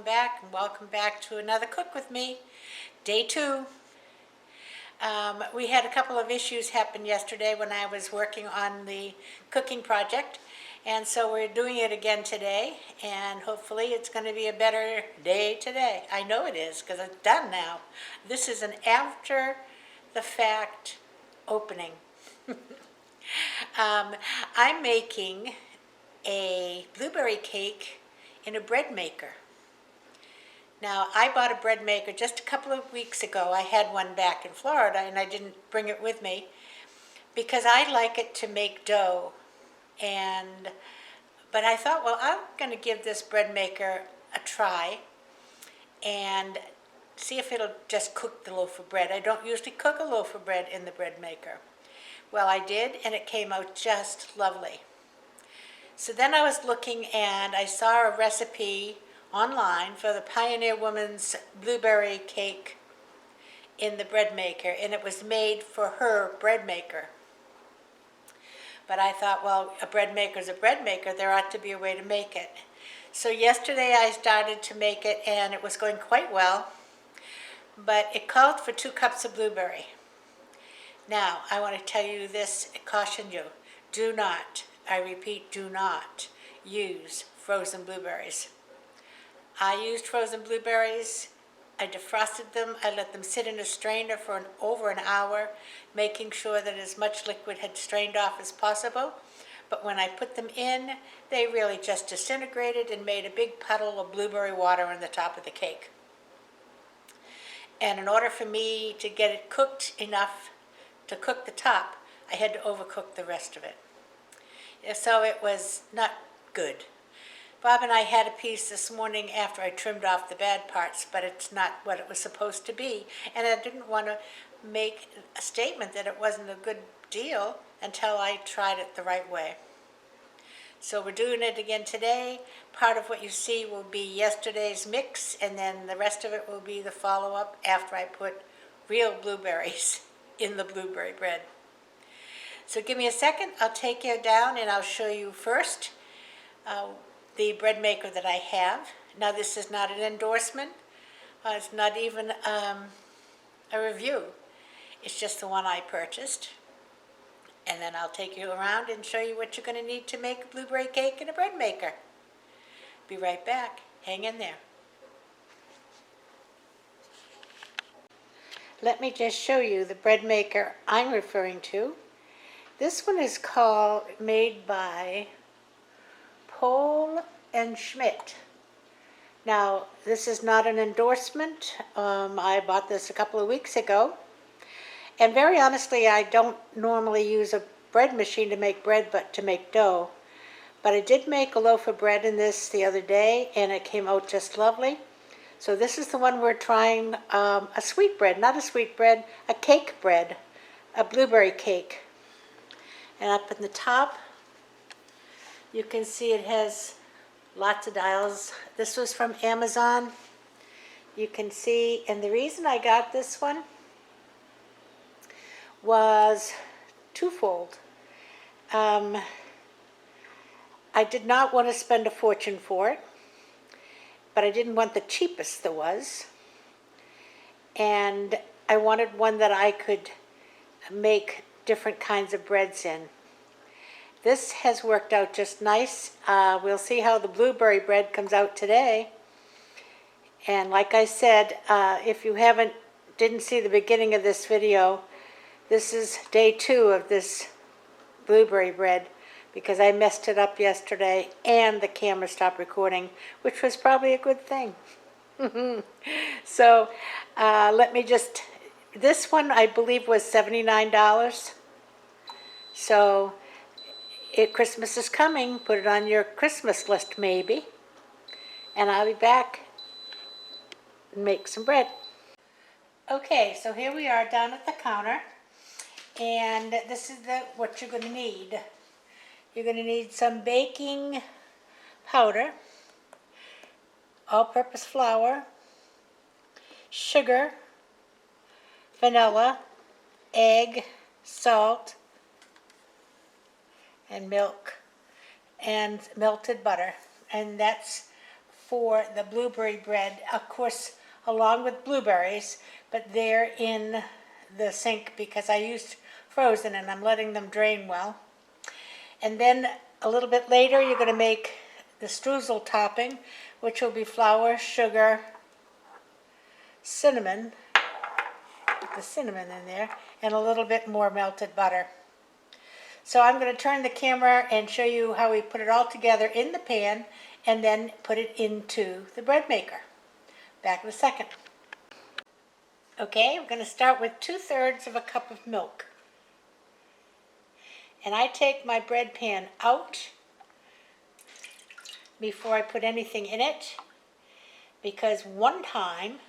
back, and welcome back to another Cook With Me, day 2. We had a couple of issues happen yesterday when I was working on the cooking project, and so we're doing it again today, and hopefully it's going to be a better day today. I know it is, because it's done now. This is an after-the-fact opening. I'm making a blueberry cake in a bread maker. Now, I bought a bread maker just a couple of weeks ago. I had one back in Florida and I didn't bring it with me because I like it to make dough. But I thought, well, I'm going to give this bread maker a try and see if it'll just cook the loaf of bread. I don't usually cook a loaf of bread in the bread maker. Well, I did, and it came out just lovely. So then I was looking and I saw a recipe online for the Pioneer Woman's blueberry cake in the bread maker, and it was made for her bread maker. But I thought, well, a bread maker is a bread maker, there ought to be a way to make it. So yesterday I started to make it and it was going quite well, but it called for 2 cups of blueberry. Now, I want to tell you this, caution you, do not, I repeat, do not use frozen blueberries. I used frozen blueberries, I defrosted them, I let them sit in a strainer for over an hour, making sure that as much liquid had strained off as possible. But when I put them in, they really just disintegrated and made a big puddle of blueberry water on the top of the cake. And in order for me to get it cooked enough to cook the top, I had to overcook the rest of it. So it was not good. Bob and I had a piece this morning after I trimmed off the bad parts, but it's not what it was supposed to be. And I didn't want to make a statement that it wasn't a good deal until I tried it the right way. So we're doing it again today. Part of what you see will be yesterday's mix, and then the rest of it will be the follow-up after I put real blueberries in the blueberry bread. So give me a second, I'll take you down and I'll show you first the bread maker that I have. Now this is not an endorsement, it's not even a review, it's just the one I purchased. And then I'll take you around and show you what you're going to need to make a blueberry cake in a bread maker. Be right back, hang in there. Let me just show you the bread maker I'm referring to. This one is made by Pohl and Schmidt. Now, this is not an endorsement. I bought this a couple of weeks ago. And very honestly, I don't normally use a bread machine to make bread, but to make dough. But I did make a loaf of bread in this the other day, and it came out just lovely. So this is the one we're trying, a sweet bread, not a sweet bread, a cake bread, a blueberry cake. And up in the top, you can see it has lots of dials. This was from Amazon. You can see, and the reason I got this one was twofold. I did not want to spend a fortune for it, but I didn't want the cheapest there was. And I wanted one that I could make different kinds of breads in. This has worked out just nice. We'll see how the blueberry bread comes out today. And like I said, if you didn't see the beginning of this video, this is day 2 of this blueberry bread because I messed it up yesterday and the camera stopped recording, which was probably a good thing. So let me just, this one I believe was $79. So Christmas is coming, put it on your Christmas list maybe, and I'll be back and make some bread. Okay, so here we are down at the counter, and this is what you're going to need. You're going to need some baking powder, all-purpose flour, sugar, vanilla, egg, salt, and milk, and melted butter. And that's for the blueberry bread, of course, along with blueberries, but they're in the sink because I used frozen and I'm letting them drain well. And then a little bit later, you're going to make the streusel topping, which will be flour, sugar, cinnamon, put the cinnamon in there, and a little bit more melted butter. So I'm going to turn the camera and show you how we put it all together in the pan and then put it into the bread maker. Back in a second. Okay, we're going to start with 2/3 of a cup of milk. And I take my bread pan out before I put anything in it, because one time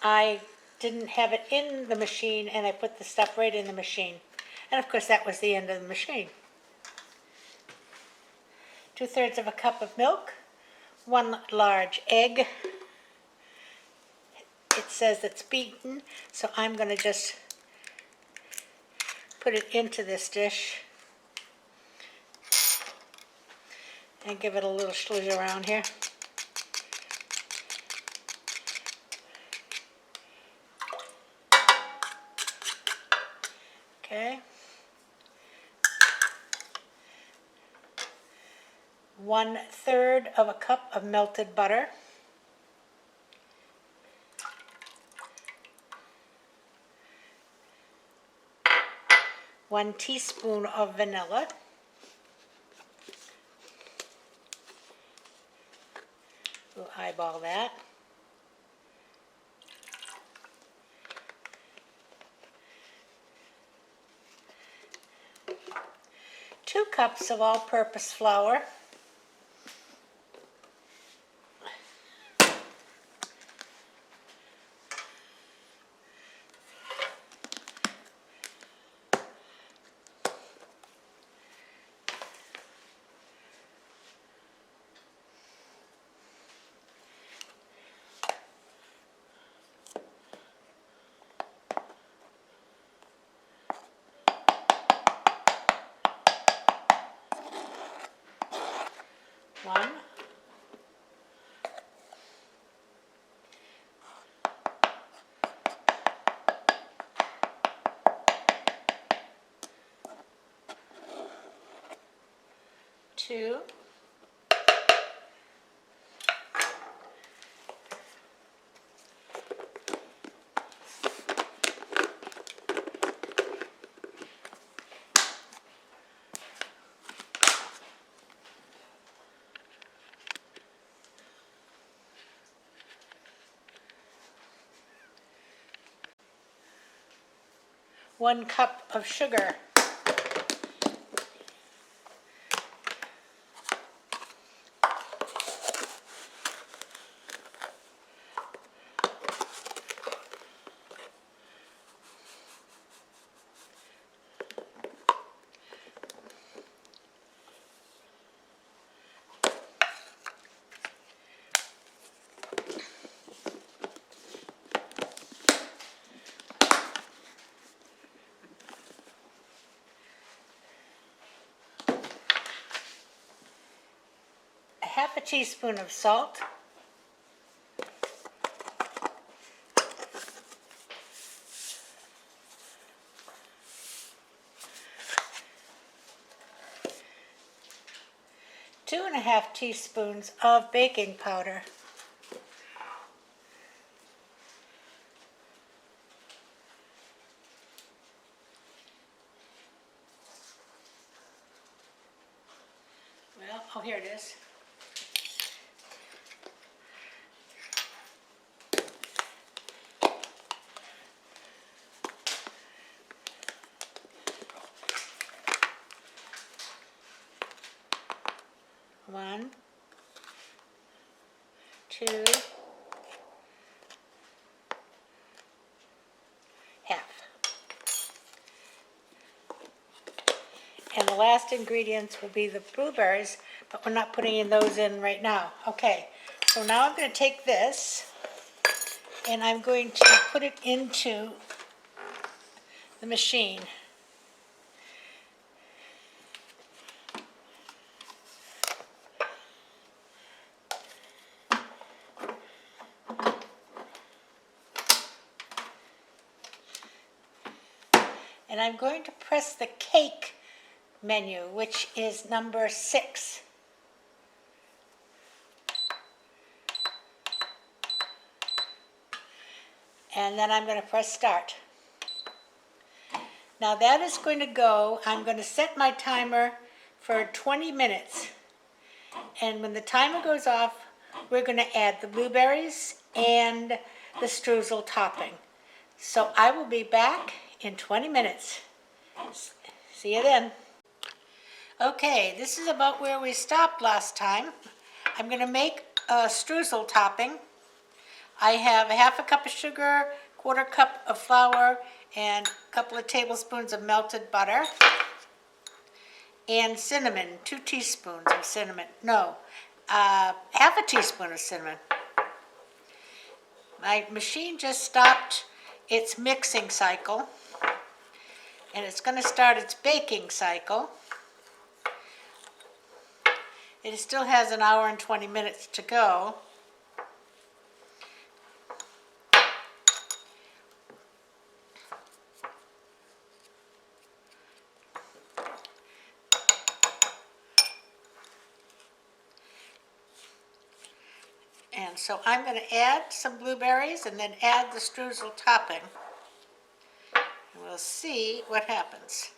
I didn't have it in the machine and I put the stuff right in the machine. And of course that was the end of the machine. 2/3 of a cup of milk, 1 large egg. It says it's beaten, so I'm going to just put it into this dish and give it a little sludge around here. Okay. 1/3 of a cup of melted butter. 1 teaspoon of vanilla. We'll eyeball that. 2 cups of all-purpose flour. 1. 2. 1 cup of sugar. 1/2 teaspoon of salt. 2½ teaspoons of baking powder. Well, oh, here it is. One, 2, half. And the last ingredients will be the blueberries, but we're not putting those in right now. Okay, so now I'm going to take this and I'm going to put it into the machine. And I'm going to press the cake menu, which is number 6. And then I'm going to press start. Now that is going to go, I'm going to set my timer for 20 minutes. And when the timer goes off, we're going to add the blueberries and the streusel topping. So I will be back in 20 minutes. See you then. Okay, this is about where we stopped last time. I'm going to make a streusel topping. I have a half a cup of sugar, 1/4 cup of flour, and a couple of tablespoons of melted butter. And cinnamon, 2 teaspoons of cinnamon. No, half a teaspoon of cinnamon. My machine just stopped its mixing cycle, and it's going to start its baking cycle. It still has an hour and 20 minutes to go. And so I'm going to add some blueberries and then add the streusel topping. And we'll see what happens.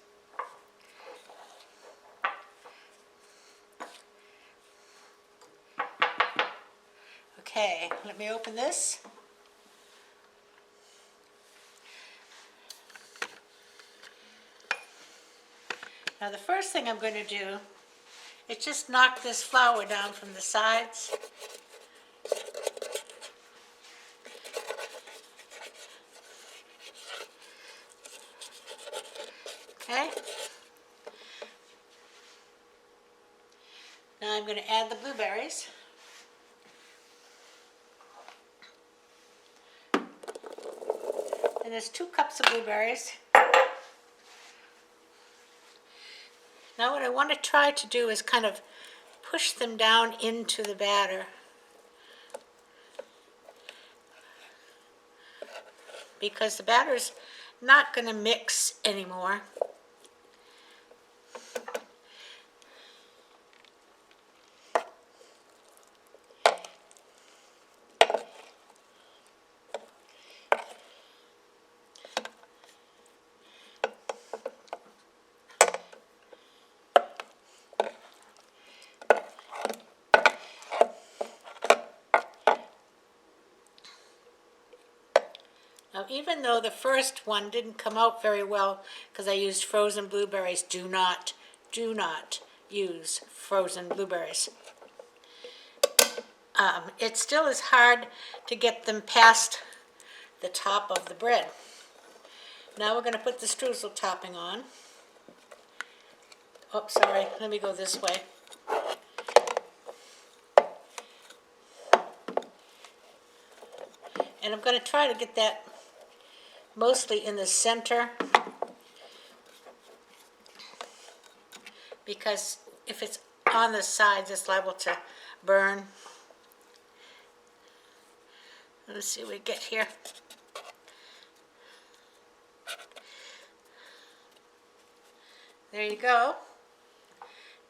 Okay, let me open this. Now the first thing I'm going to do is just knock this flour down from the sides. Okay. Now I'm going to add the blueberries. And there's 2 cups of blueberries. Now what I want to try to do is kind of push them down into the batter. Because the batter's not going to mix anymore. Now, even though the first one didn't come out very well because I used frozen blueberries, do not use frozen blueberries. It still is hard to get them past the top of the bread. Now we're going to put the streusel topping on. Oh, sorry, let me go this way. And I'm going to try to get that mostly in the center, because if it's on the sides, it's liable to burn. Let's see what we get here. There you go.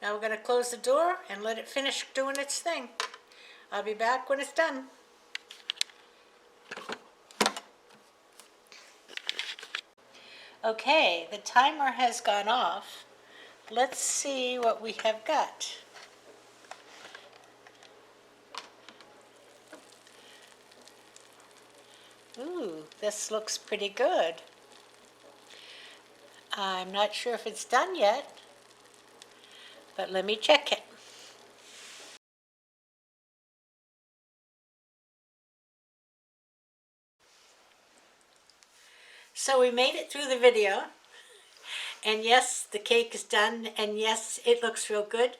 Now we're going to close the door and let it finish doing its thing. I'll be back when it's done. Okay, the timer has gone off. Let's see what we have got. Ooh, this looks pretty good. I'm not sure if it's done yet, but let me check it. So we made it through the video, and yes, the cake is done, and yes, it looks real good.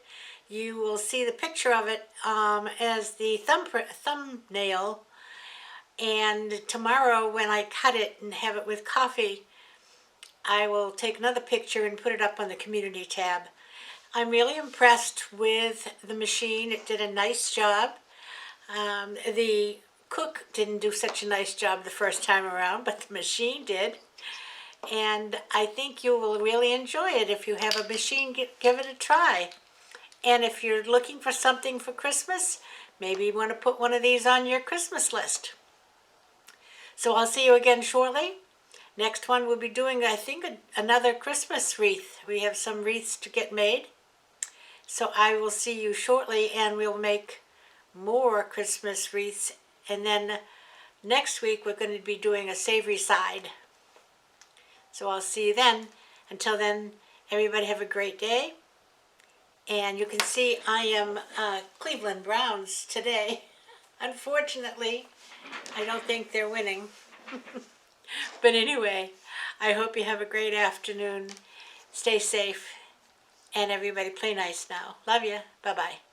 You will see the picture of it as the thumbnail, and tomorrow when I cut it and have it with coffee, I will take another picture and put it up on the community tab. I'm really impressed with the machine. It did a nice job. The cook didn't do such a nice job the first time around, but the machine did. And I think you will really enjoy it. If you have a machine, give it a try. And if you're looking for something for Christmas, maybe you want to put one of these on your Christmas list. So I'll see you again shortly. Next one we'll be doing, I think, another Christmas wreath. We have some wreaths to get made. So I will see you shortly, and we'll make more Christmas wreaths. And then next week we're going to be doing a savory side. So I'll see you then. Until then, everybody have a great day. And you can see I am Cleveland Browns today. Unfortunately, I don't think they're winning. But anyway, I hope you have a great afternoon. Stay safe. And everybody play nice now. Love you. Bye-bye.